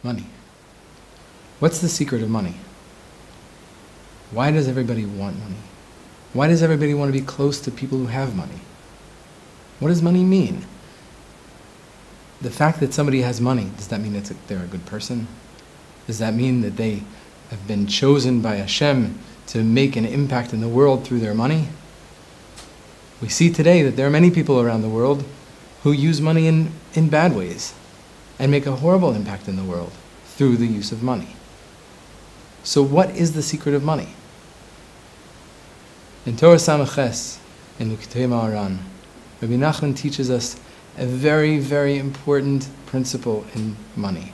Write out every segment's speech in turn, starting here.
Money. What's the secret of money? Why does everybody want money? Why does everybody want to be close to people who have money? What does money mean? The fact that somebody has money, does that mean that they're a good person? Does that mean that they have been chosen by Hashem to make an impact in the world through their money? We see today that there are many people around the world who use money in bad ways and make a horrible impact in the world through the use of money. So what is the secret of money? In Torah Samaches, in L'Kutei Ma'aran, Rabbi Nachman teaches us a very, very important principle in money.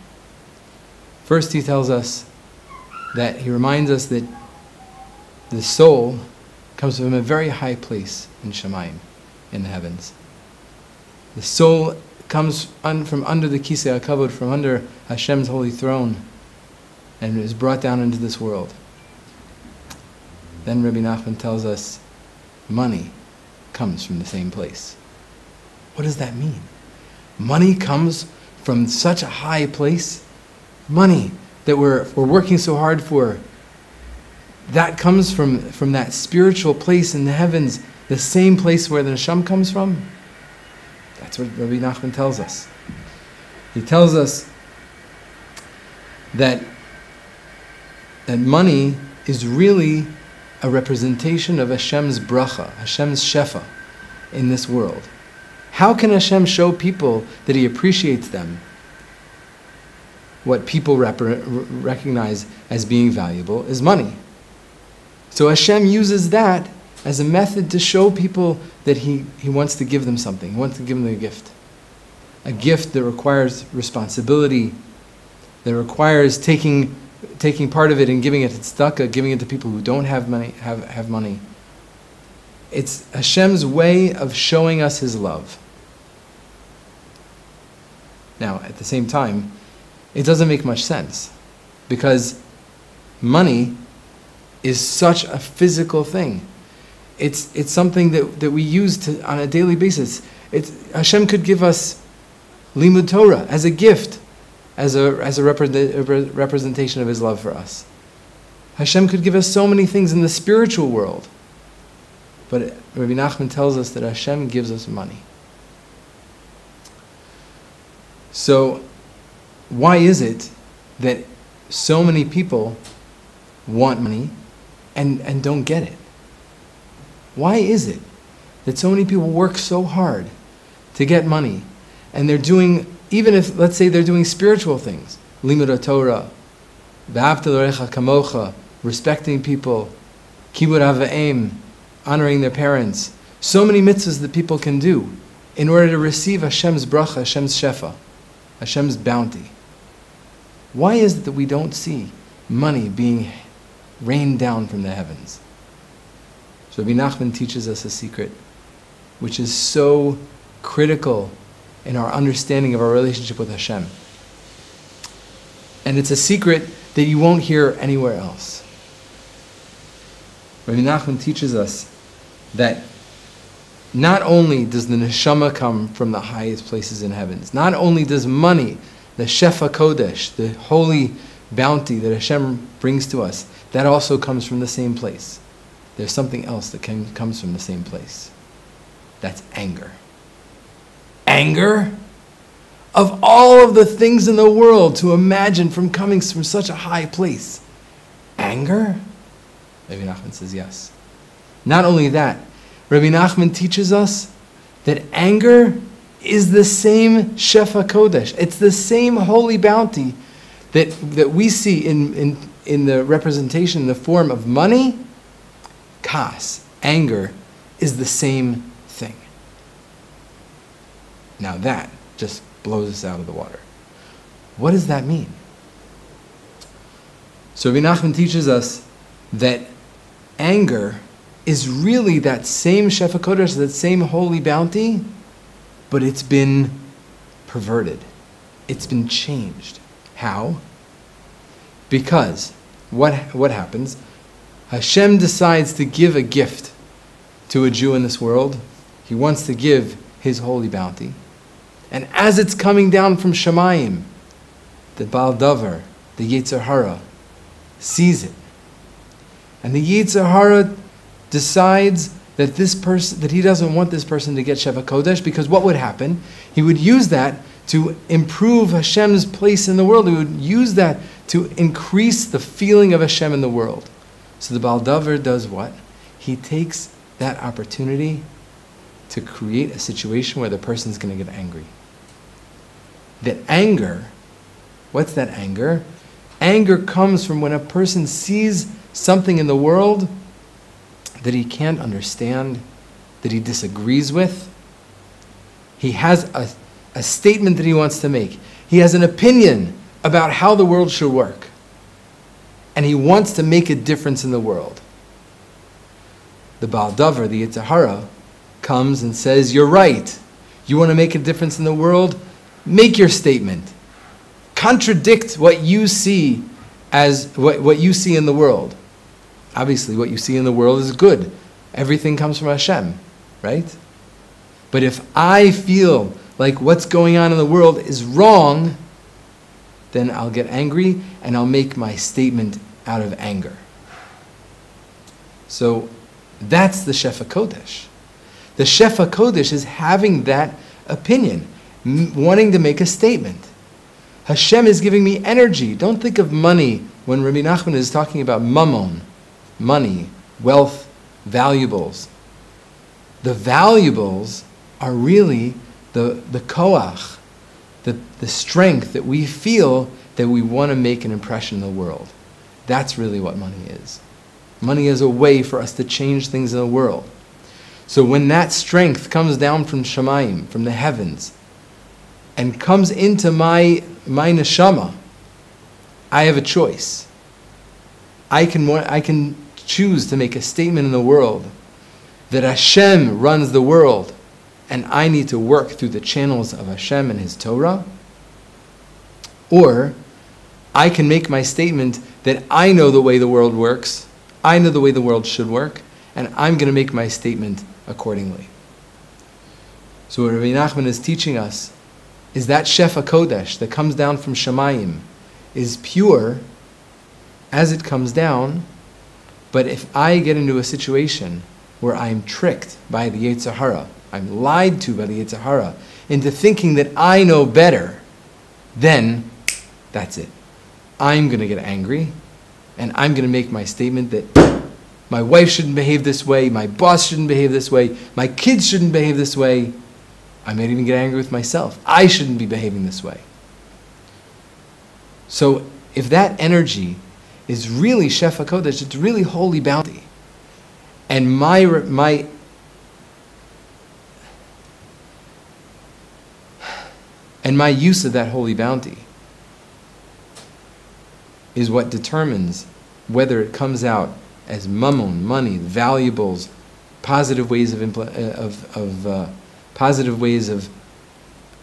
First, he tells us that he reminds us that the soul comes from a very high place in Shamayim, in the heavens. The soul comes from under the Kisei HaKavod, from under Hashem's holy throne, and is brought down into this world. Then Rabbi Nachman tells us money comes from the same place. What does that mean? Money comes from such a high place? Money that we're working so hard for, that comes from that spiritual place in the heavens, the same place where the Neshama comes from? That's what Rabbi Nachman tells us. He tells us that money is really a representation of Hashem's bracha, Hashem's shefa in this world. How can Hashem show people that He appreciates them? What people recognize as being valuable is money. So Hashem uses that as a method to show people that He wants to give them something. He wants to give them a gift. A gift that requires responsibility, that requires taking part of it and giving it to tzedakah, giving it to people who don't have money. Have money. It's Hashem's way of showing us His love. Now, at the same time, it doesn't make much sense, because money is such a physical thing. It's something that we use on a daily basis. Hashem could give us limud Torah as a gift, as a representation of His love for us. Hashem could give us so many things in the spiritual world. But Rabbi Nachman tells us that Hashem gives us money. So, why is it that so many people want money and don't get it? Why is it that so many people work so hard to get money, and they're doing, even if, let's say, they're doing spiritual things, limud Torah, v'ahavta l'orecha kamocha, respecting people, kibud av v'em, honoring their parents, so many mitzvahs that people can do in order to receive Hashem's bracha, Hashem's shefa, Hashem's bounty. Why is it that we don't see money being rained down from the heavens? So Rabbi Nachman teaches us a secret, which is so critical in our understanding of our relationship with Hashem. And it's a secret that you won't hear anywhere else. Rabbi Nachman teaches us that not only does the neshama come from the highest places in heavens, not only does money, the shefa kodesh, the holy bounty that Hashem brings to us, that also comes from the same place. There's something else that comes from the same place. That's anger. Anger? Of all of the things in the world to imagine from coming from such a high place, anger? Rabbi Nachman says yes. Not only that, Rabbi Nachman teaches us that anger is the same shefa kodesh. It's the same holy bounty that we see in the representation in the form of money. Kas, anger, is the same thing. Now that just blows us out of the water. What does that mean? So Rabbi Nachman teaches us that anger is really that same shefa kodesh, that same holy bounty, but it's been perverted. It's been changed. How? Because what happens? Hashem decides to give a gift to a Jew in this world. He wants to give His holy bounty. And as it's coming down from Shamayim, the Baal Davar, the Yetzer Hara, sees it. And the Yetzer Hara decides that this person, that he doesn't want this person to get Shefa Kodesh, because what would happen? He would use that to improve Hashem's place in the world. He would use that to increase the feeling of Hashem in the world. So the Baal Davar does what? He takes that opportunity to create a situation where the person's going to get angry. That anger, what's that anger? Anger comes from when a person sees something in the world that he can't understand, that he disagrees with. He has a statement that he wants to make. He has an opinion about how the world should work. And he wants to make a difference in the world. The Baal Davar, the Yetzer Hara, comes and says, you're right. You want to make a difference in the world? Make your statement. Contradict what you see as what you see in the world. Obviously, what you see in the world is good. Everything comes from Hashem, right? But if I feel like what's going on in the world is wrong, then I'll get angry and I'll make my statement out of anger. So that's the Shefa Kodesh. The Shefa Kodesh is having that opinion, wanting to make a statement. Hashem is giving me energy. Don't think of money when Rabbi Nachman is talking about mammon, money, wealth, valuables. The valuables are really the koach, the strength that we feel that we want to make an impression in the world. That's really what money is. Money is a way for us to change things in the world. So when that strength comes down from Shamayim, from the heavens, and comes into my neshama, I have a choice. I can choose to make a statement in the world that Hashem runs the world, and I need to work through the channels of Hashem and His Torah. Or I can make my statement that I know the way the world works, I know the way the world should work, and I'm going to make my statement accordingly. So what Rabbi Nachman is teaching us is that Shefa Kodesh that comes down from Shamayim is pure as it comes down, but if I get into a situation where I'm tricked by the Yetzer Hara, I'm lied to by the Yetzer Hara into thinking that I know better, then that's it. I'm going to get angry, and I'm going to make my statement that my wife shouldn't behave this way, my boss shouldn't behave this way, my kids shouldn't behave this way. I might even get angry with myself. I shouldn't be behaving this way. So if that energy is really Shefa Kodesh, it's really holy bounty. And my use of that holy bounty is what determines whether it comes out as mammon, money, valuables, positive ways of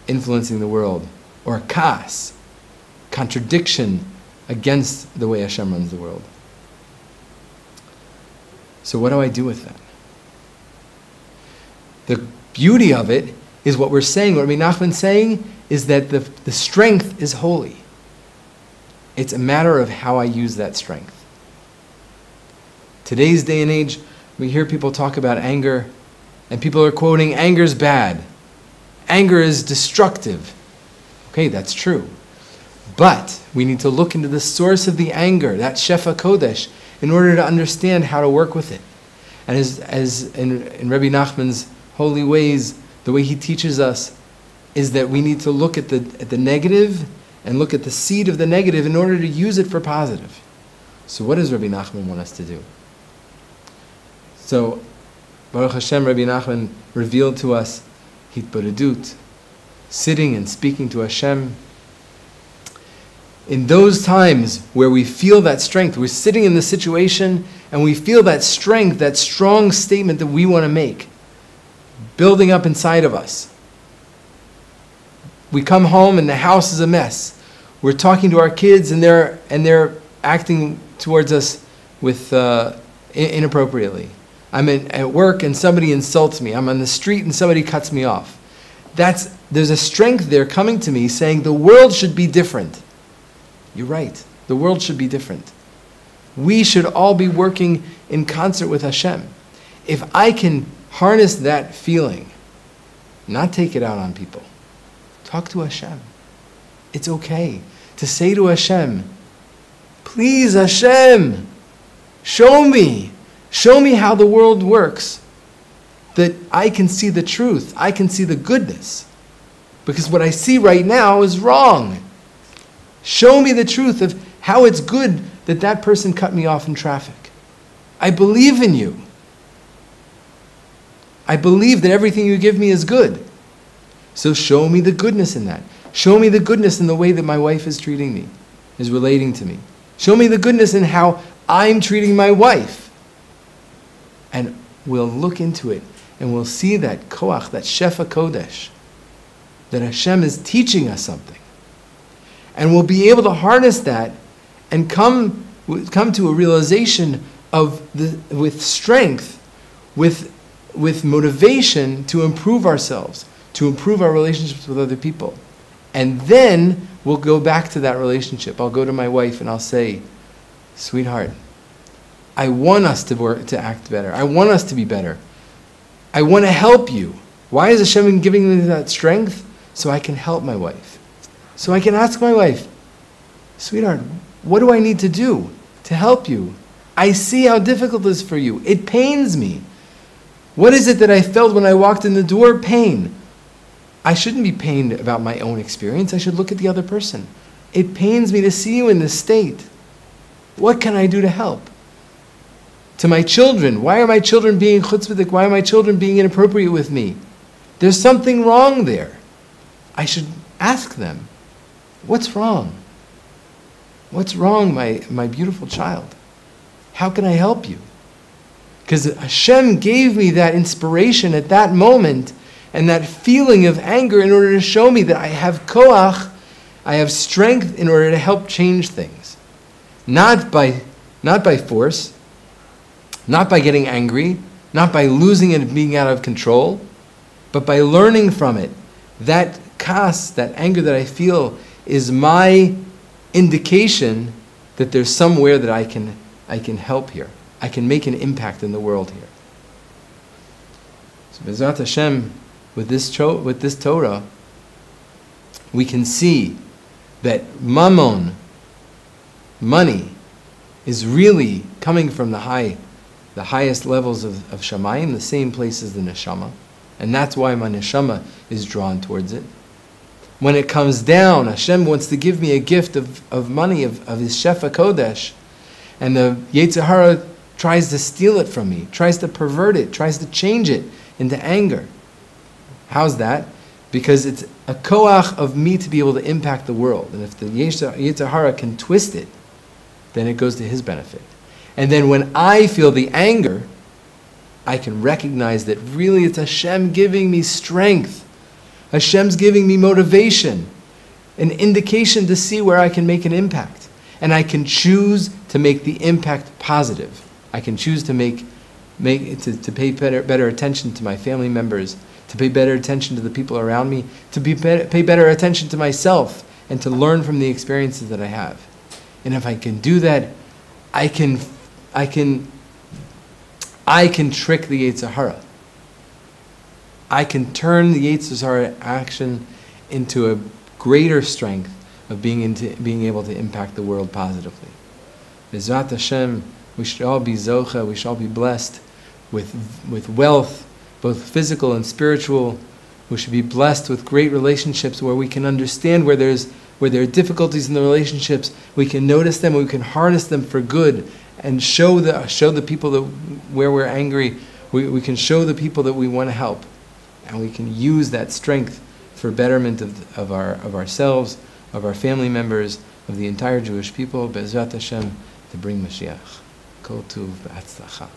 influencing the world, or kas, contradiction against the way Hashem runs the world. So what do I do with that? The beauty of it is what we're saying, what Rabbi Nachman's saying, is that the strength is holy. It's a matter of how I use that strength. Today's day and age, we hear people talk about anger, and people are quoting, anger's bad. Anger is destructive. Okay, that's true. But we need to look into the source of the anger, that Shefa Kodesh, in order to understand how to work with it. And as in Rabbi Nachman's holy ways, the way he teaches us is that we need to look at the negative and look at the seed of the negative in order to use it for positive. So what does Rabbi Nachman want us to do? So, Baruch Hashem, Rabbi Nachman revealed to us Hitbodedut, sitting and speaking to Hashem. In those times where we feel that strength, we're sitting in the situation and we feel that strength, that strong statement that we want to make, building up inside of us. We come home and the house is a mess. We're talking to our kids and they're acting towards us with inappropriately. I'm at work and somebody insults me. I'm on the street and somebody cuts me off. There's a strength there coming to me saying the world should be different. You're right. The world should be different. We should all be working in concert with Hashem. If I can harness that feeling, not take it out on people, talk to Hashem. It's okay to say to Hashem, please Hashem, show me how the world works, that I can see the truth, I can see the goodness. Because what I see right now is wrong. Show me the truth of how it's good that that person cut me off in traffic. I believe in you. I believe that everything you give me is good. So show me the goodness in that. Show me the goodness in the way that my wife is treating me, is relating to me. Show me the goodness in how I'm treating my wife. And we'll look into it and we'll see that koach, that shefa kodesh, that Hashem is teaching us something. And we'll be able to harness that and come to a realization with strength, with motivation to improve ourselves, to improve our relationships with other people. And then we'll go back to that relationship. I'll go to my wife and I'll say, sweetheart, I want us to act better. I want us to be better. I want to help you. Why is Hashem giving me that strength? So I can help my wife. So I can ask my wife, sweetheart, what do I need to do to help you? I see how difficult this is for you. It pains me. What is it that I felt when I walked in the door? Pain. I shouldn't be pained about my own experience. I should look at the other person. It pains me to see you in this state. What can I do to help? To my children, why are my children being chutzpahdik? Why are my children being inappropriate with me? There's something wrong there. I should ask them, what's wrong? What's wrong, my beautiful child? How can I help you? Because Hashem gave me that inspiration at that moment and that feeling of anger in order to show me that I have koach, I have strength in order to help change things. Not by force, not by getting angry, not by losing it and being out of control, but by learning from it. That kas, that anger that I feel, is my indication that there's somewhere that I can help here. I can make an impact in the world here. So B'ezrat Hashem, with this Torah, we can see that mammon, money, is really coming from the highest levels of Shamayim, the same place as the neshama. And that's why my neshama is drawn towards it. When it comes down, Hashem wants to give me a gift of money, of His Shefa Kodesh, and the Yetzer Hara tries to steal it from me, tries to pervert it, tries to change it into anger. How's that? Because it's a koach of me to be able to impact the world. And if the Yetzer Hara can twist it, then it goes to his benefit. And then when I feel the anger, I can recognize that really it's Hashem giving me strength. Hashem's giving me motivation, an indication to see where I can make an impact. And I can choose to make the impact positive. I can choose to pay better attention to my family members, to pay better attention to the people around me, to pay better attention to myself, and to learn from the experiences that I have. And if I can do that, I can trick the Yetzer Hara. I can turn the Yetzer Hara action into a greater strength of being able to impact the world positively. B'ezrat Hashem, we should all be zocha, we should all be blessed with wealth, both physical and spiritual. We should be blessed with great relationships where we can understand where there are difficulties in the relationships. We can notice them, we can harness them for good, and show the people that where we're angry. We can show the people that we want to help. And we can use that strength for betterment of ourselves, of our family members, of the entire Jewish people, B'ezrat Hashem, to bring Mashiach. Kol tuv v'atzlacha.